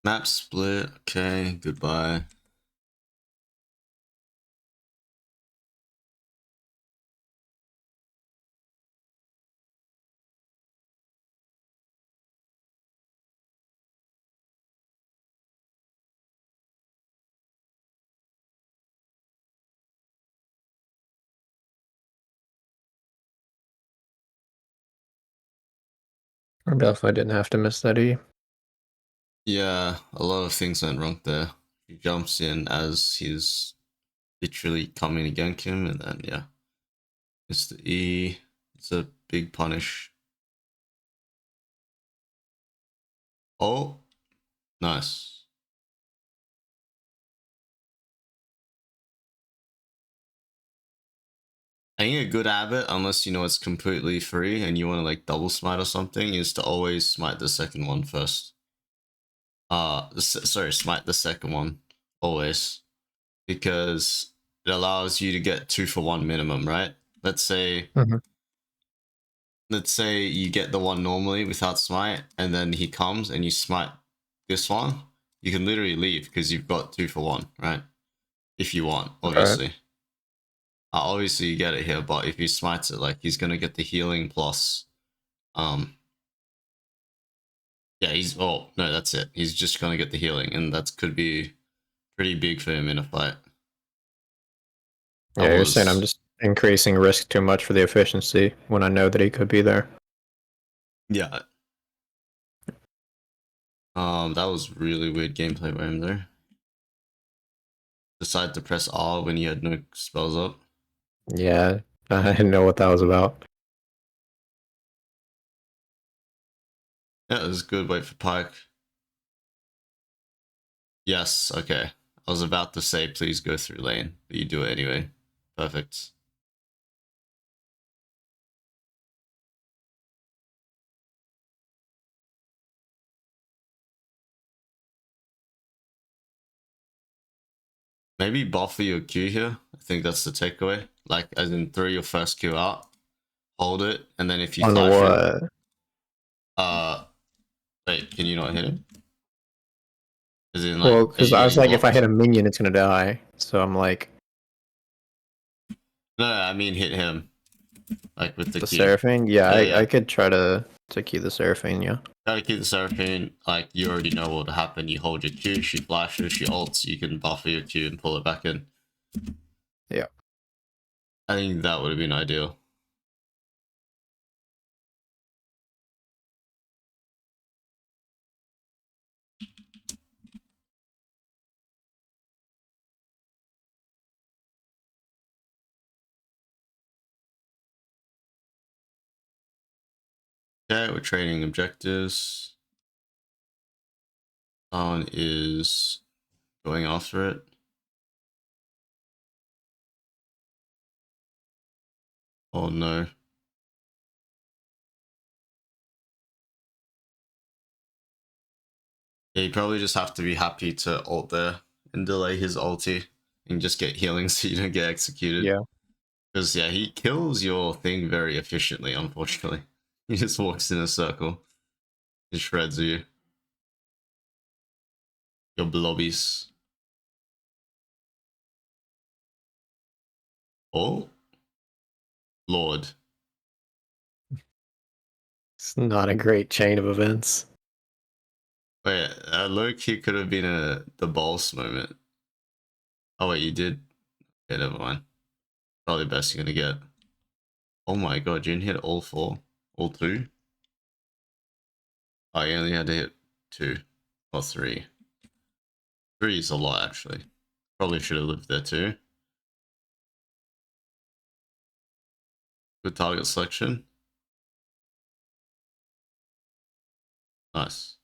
Map split. Okay, goodbye. I definitely didn't have to miss that E. Yeah, a lot of things went wrong there. He jumps in as he's literally coming to gank him, and then yeah, it's the E. It's a big punish. Oh, nice. I think a good habit, unless you know it's completely free and you want to like double smite or something, is to always smite the second one first. Sorry, smite the second one always, because it allows you to get 2 for 1 minimum, right? Let's say Mm-hmm. let's say you get the one normally without smite, and then he comes and you smite this one, you can literally leave because you've got 2 for 1, right? If you want, Right. obviously. Obviously you get it here, but if he smites it, like he's gonna get the healing plus, um, yeah, he's oh no, that's it. He's just gonna get the healing, and that could be pretty big for him in a fight. That Yeah, you're saying I'm was just increasing risk too much for the efficiency when I know that he could be there. yeah. That was really weird gameplay by him there. Decided to press R when he had no spells up. Yeah, I didn't know what that was about. Yeah, it was good. Wait for Pike. Yes, okay. I was about to say please go through lane, but you do it anyway. Perfect. Maybe buffer your Q here. I think that's the takeaway. Like, as in throw your first Q out, hold it, and then if you On flash him, what? uh, wait, can you not hit him? As in, like, Well, are because you I was getting like, if I hit blocked? a minion, it's gonna die. So I'm like, No, I mean hit him, like with the the Q. Seraphine. Yeah, Yeah, I yeah. could try to keep the Seraphine. Yeah. Try to keep the Seraphine, like, you already know what will happen. You hold your Q, she flashes, she ults, you can buffer your Q and pull it back in. Yeah. I think that would have been ideal. Okay, we're trading objectives. Someone is going after it. Oh no. Yeah, you probably just have to be happy to ult there and delay his ulti and just get healing so you don't get executed. Yeah. Because, yeah, he kills your thing very efficiently, unfortunately. He just walks in a circle. He shreds you. Your blobbies. Oh, Lord. It's not a great chain of events. Wait, low key could have been the boss moment. Oh, wait, you did? Okay, never mind. Probably the best you're gonna get. Oh my god, you didn't hit all four? All two? Oh, you only had to hit two. Or three. Three is a lot, actually. Probably should have lived there too. Good target selection. Nice.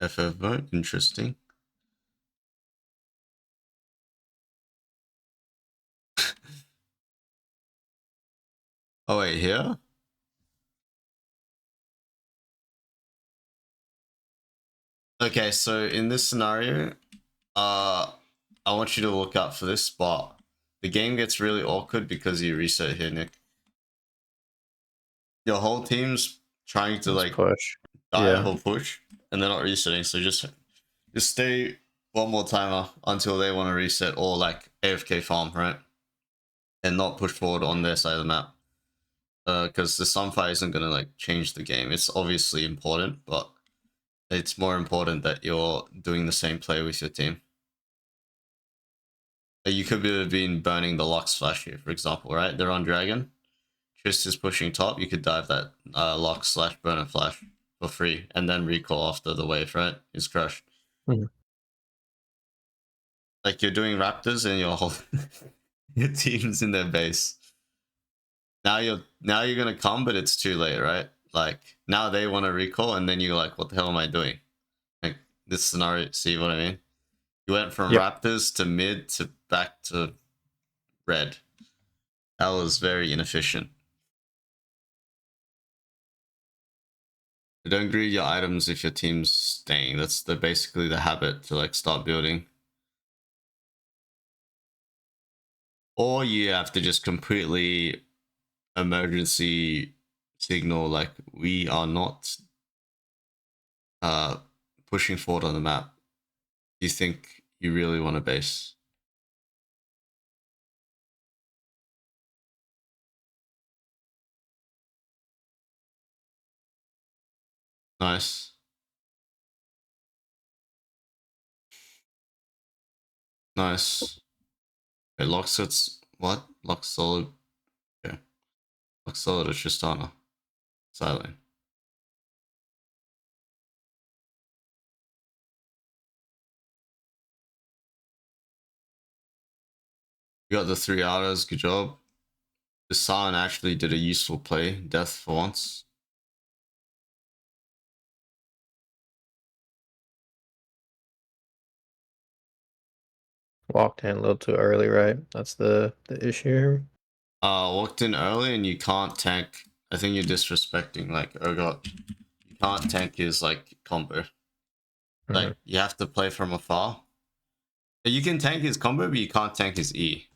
FF vote, interesting. Oh wait, here? Okay, so in this scenario, uh, I want you to look out for this spot. The game gets really awkward because you reset here, Nick. Your whole team's trying to Let's like push. dive Yeah. or push, and they're not resetting. So just stay one more timer until they want to reset or like AFK farm, right? And not push forward on their side of the map. Because the sunfire isn't gonna like change the game. It's obviously important, but it's more important that you're doing the same play with your team. You could have been burning the Lux Flash here, for example, right? They're on Dragon. Trist is pushing top. You could dive that Lux slash burner flash for free and then recall after the wave, right? Is crushed. Mhm. Like you're doing Raptors and your whole your team's in their base. Now you're gonna come, but it's too late, right? Like now they want to recall, and then you're like, what the hell am I doing? Like this scenario, see what I mean? You went from Yep. Raptors to mid to back to red. That was very inefficient. Don't greed your items if your team's staying. That's basically the habit to like start building. Or you have to just completely emergency signal like we are not uh pushing forward on the map. Do you think you really want to base? Nice. Nice. Okay, Lockset's what? Lock solid. Okay. Lock solid is Tristana. Silent. You got the 3 hours, good job. The Silent actually did a useful play, death for once. Walked in a little too early, right? That's the issue here. Walked in early and you can't tank. I think you're disrespecting like Urgot. You can't tank his like combo. Mhm. Like you have to play from afar. You can tank his combo, but you can't tank his E,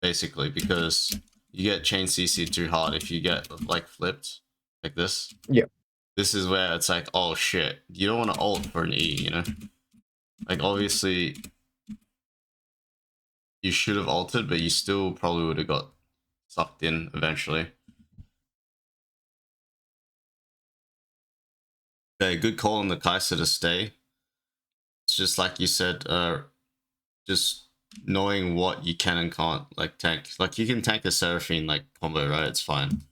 basically, because you get chain CC too hard if you get like flipped like this. Yeah. This is where it's like, oh shit, you don't want to ult for an E, you know? Like obviously you should have ulted, but you still probably would have got sucked in eventually. Okay, good call on the Kaiser to stay. It's just like you said, just knowing what you can and can't like tank. Like you can tank a Seraphine like combo, right? It's fine.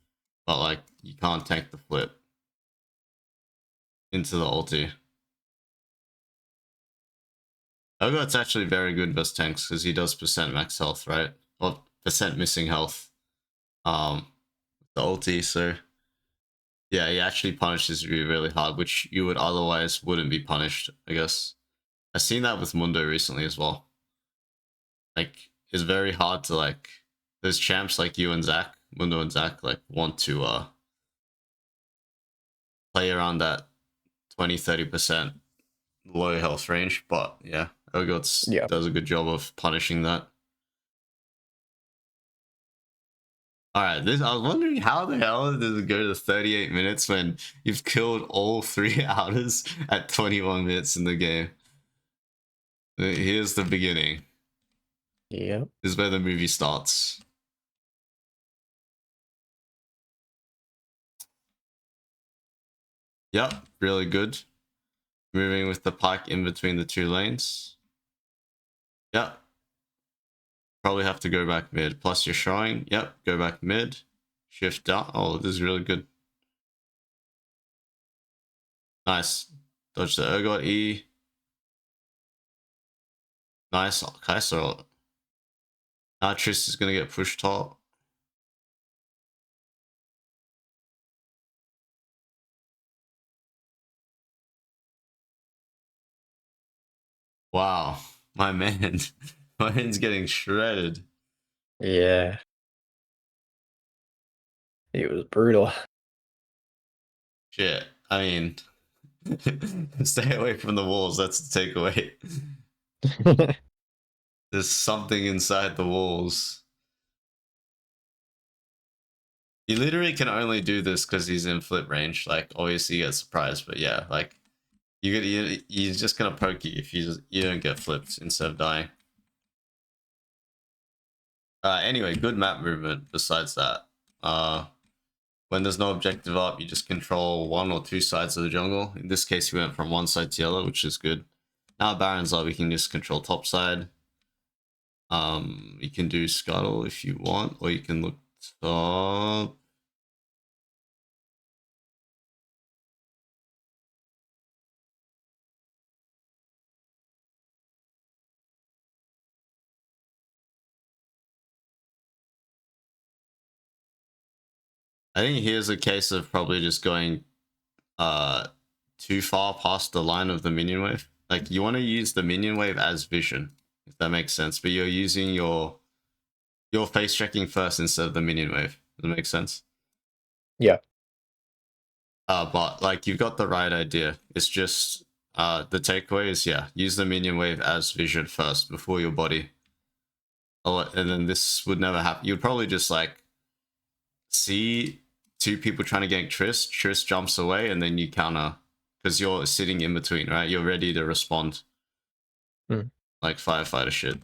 But like you can't tank the flip into the ulti. Ogot's actually very good versus tanks because he does percent max health, right? Or percent missing health. The ulti, so yeah, he actually punishes you really hard, which you would otherwise wouldn't be punished, I guess. I've seen that with Mundo recently as well. Like it's very hard to like there's champs like you and Zach, Mundo and Zach, like want to play around that 20-30% low health range, but yeah, Ogots Yeah. does a good job of punishing that. Alright, this I was wondering how the hell does it go to 38 minutes when you've killed all 3 outers at 21 minutes in the game. Here's the beginning. Yeah. This is where the movie starts. Yep, really good. Moving with the pike in between the two lanes. Yep. Probably have to go back mid. Plus you're showing. Yep, go back mid. Shift down. Oh, this is really good. Nice. Dodge the Urgot E. Nice. Kaiser. Now Triss is going to get pushed top. Wow. My man. My man's getting shredded. Yeah. It was brutal. Shit. I mean, Stay away from the walls. That's the takeaway. There's something inside the walls. You literally can only do this because he's in flip range. Like, obviously you get surprised, but yeah, like you're just gonna poke you if you don't get flipped instead of dying. Anyway, good map movement. Besides that, when there's no objective up, you just control one or two sides of the jungle. In this case, we went from one side to the other, which is good. Now Baron's up, we can just control top side. You can do scuttle if you want, or you can look top. I think here's a case of probably just going too far past the line of the minion wave. Like you want to use the minion wave as vision, if that makes sense, but you're using your face checking first instead of the minion wave. Does that make sense? Yeah. But like you've got the right idea. It's just the takeaway is yeah, use the minion wave as vision first before your body. And then this would never happen. You'd probably just like see two people trying to gank Triss. Triss jumps away, and then you counter because you're sitting in between, right? You're ready to respond, Mm. like firefighter shit.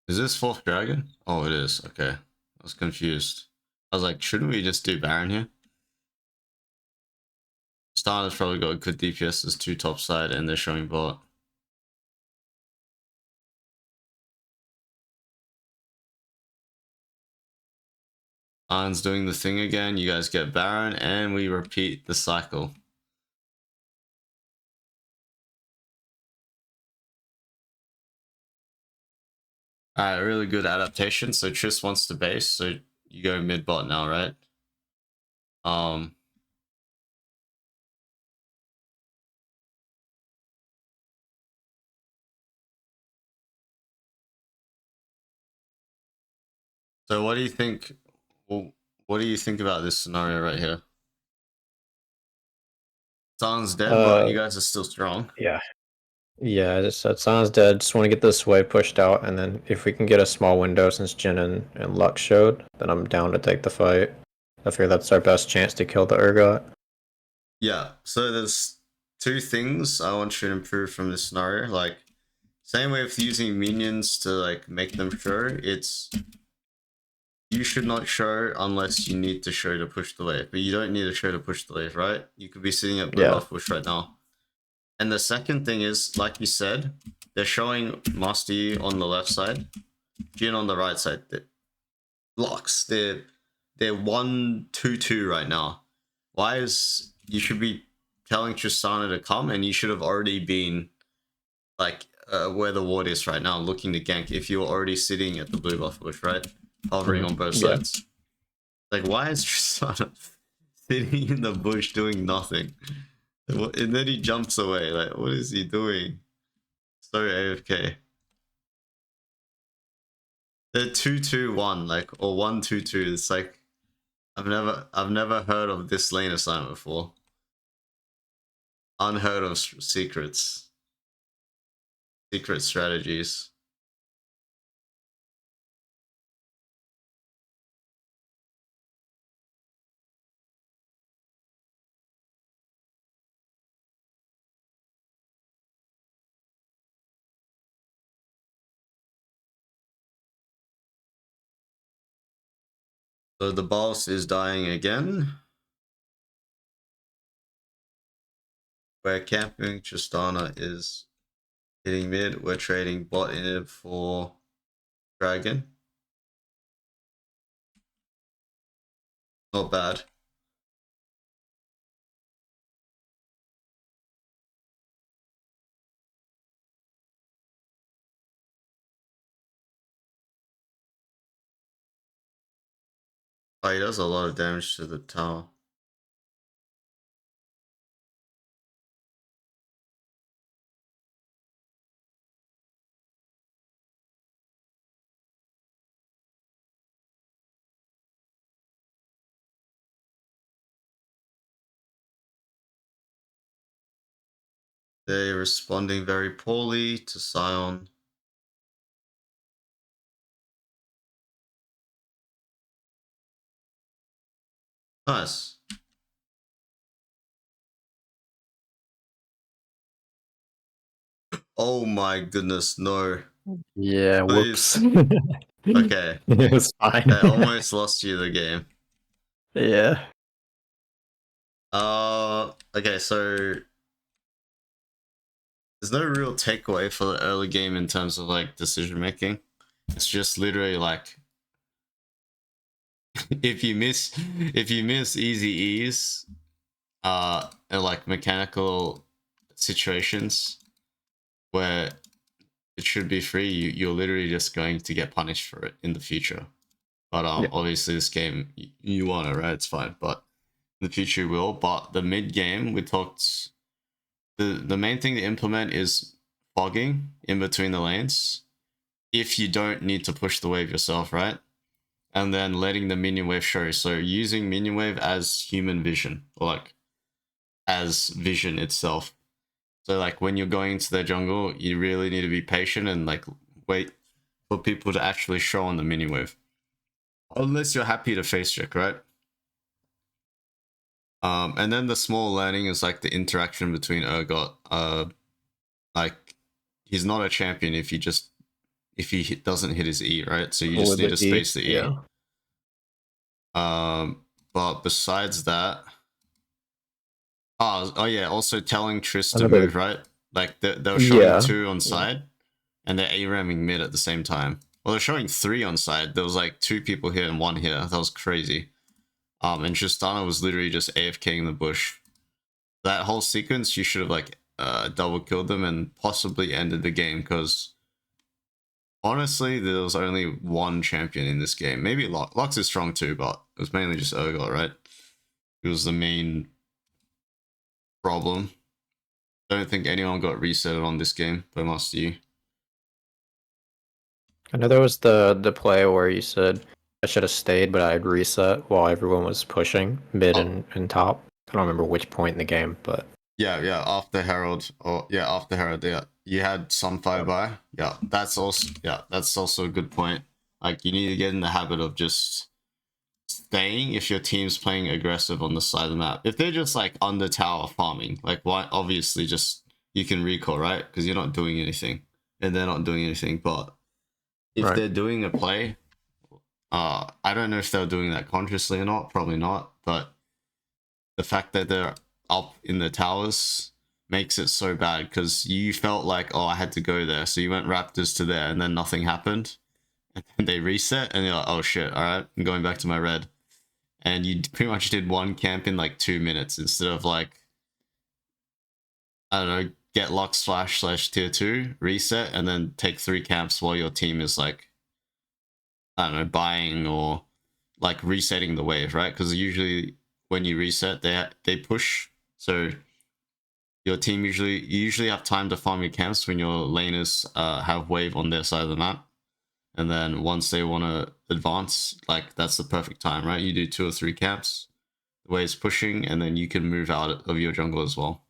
Is this fourth dragon? Oh, it is. Okay, I was confused. I was like, shouldn't we just do Baron here? Starter's probably got good DPS as two top side, and they're showing bot. Arn's doing the thing again. You guys get Baron, and we repeat the cycle. Alright, really good adaptation. So Triss wants to base, so you go mid bot now, right? So what do you think? Well, what do you think about this scenario right here? Zan's dead, but you guys are still strong. Yeah. Yeah, that sounds dead. Just want to get this wave pushed out, and then if we can get a small window since Jin and Lux showed, then I'm down to take the fight. I figure that's our best chance to kill the Urgot. Yeah, so there's two things I want you to improve from this scenario. Like, same way with using minions to like make them show, it's you should not show unless you need to show to push the wave. But you don't need to show to push the wave, right? You could be sitting at blue Yeah. buff bush right now. And the second thing is, like you said, they're showing Master Yi on the left side, Jin on the right side. Locks. They're 1-2-2 right now. Why is you should be telling Tristana to come, and you should have already been like where the ward is right now, looking to gank if you're already sitting at the blue buff bush, right? Hovering on both Yeah. sides. Like, why is Tristana sitting in the bush doing nothing? And then he jumps away. Like, what is he doing? So AFK. They're 2-2-1, like, or 1-2-2. It's like I've never heard of this lane assignment before. Unheard of secret strategies. So the boss is dying again. We're camping. Tristana is hitting mid. We're trading bot in it for dragon. Not bad. Oh, he does a lot of damage to the tower. They're responding very poorly to Scion. Nice. Oh my goodness, no. Yeah, whoops. Please. Okay. It was fine. I almost lost you the game. Yeah. Okay, so there's no real takeaway for the early game in terms of like decision making. It's just literally like if you miss easy ease, and like mechanical situations where it should be free, you're literally just going to get punished for it in the future. But Yeah. obviously this game you want it, right? It's fine, but in the future you will. But the mid game we talked, the main thing to implement is fogging in between the lanes if you don't need to push the wave yourself, right? And then letting the minion wave show. So using minion wave as human vision, or like as vision itself. So like when you're going into their jungle, you really need to be patient and like wait for people to actually show on the minion wave. Unless you're happy to face check, right? And then the small learning is like the interaction between Urgot. Like he's not a champion if he doesn't hit his E, right? So you just With need the to E. space the E. Yeah. But besides that, oh yeah, also telling Triss to Another. move, right? Like they were showing Yeah. two on Yeah. side, and they're A-ramming mid at the same time. Well, they're showing three on side. There was like two people here and one here. That was crazy. And Tristana was literally just AFKing the bush. That whole sequence, you should have like double killed them and possibly ended the game because honestly, there was only one champion in this game. Maybe Lux is strong too, but it was mainly just Urgot, right? It was the main problem. Don't think anyone got resetted on this game, but must you? I know there was the play where you said I should have stayed, but I'd reset while everyone was pushing mid Oh, and top. I don't remember which point in the game, but yeah. After Herald, or yeah, after Herald, yeah, you had Sunfire by. That's also a good point. Like you need to get in the habit of just staying if your team's playing aggressive on the side of the map. If they're just like on the tower farming, like why? Obviously, just you can recall, right? Because you're not doing anything, and they're not doing anything. But if right. they're doing a play, I don't know if they're doing that consciously or not. Probably not. But the fact that they're up in the towers makes it so bad because you felt like, oh, I had to go there, so you went Raptors to there, and then nothing happened, and then they reset, and you're like, oh shit, all right, I'm going back to my red, and you pretty much did one camp in like 2 minutes instead of like, I don't know, get Lux Flash / tier 2, reset, and then take 3 camps while your team is like, I don't know, buying or like resetting the wave, right? Because usually when you reset, they push, so your team you usually have time to farm your camps when your laners have wave on their side of the map, and then once they want to advance, like that's the perfect time, right? You do 2 or 3 camps, the wave's pushing, and then you can move out of your jungle as well.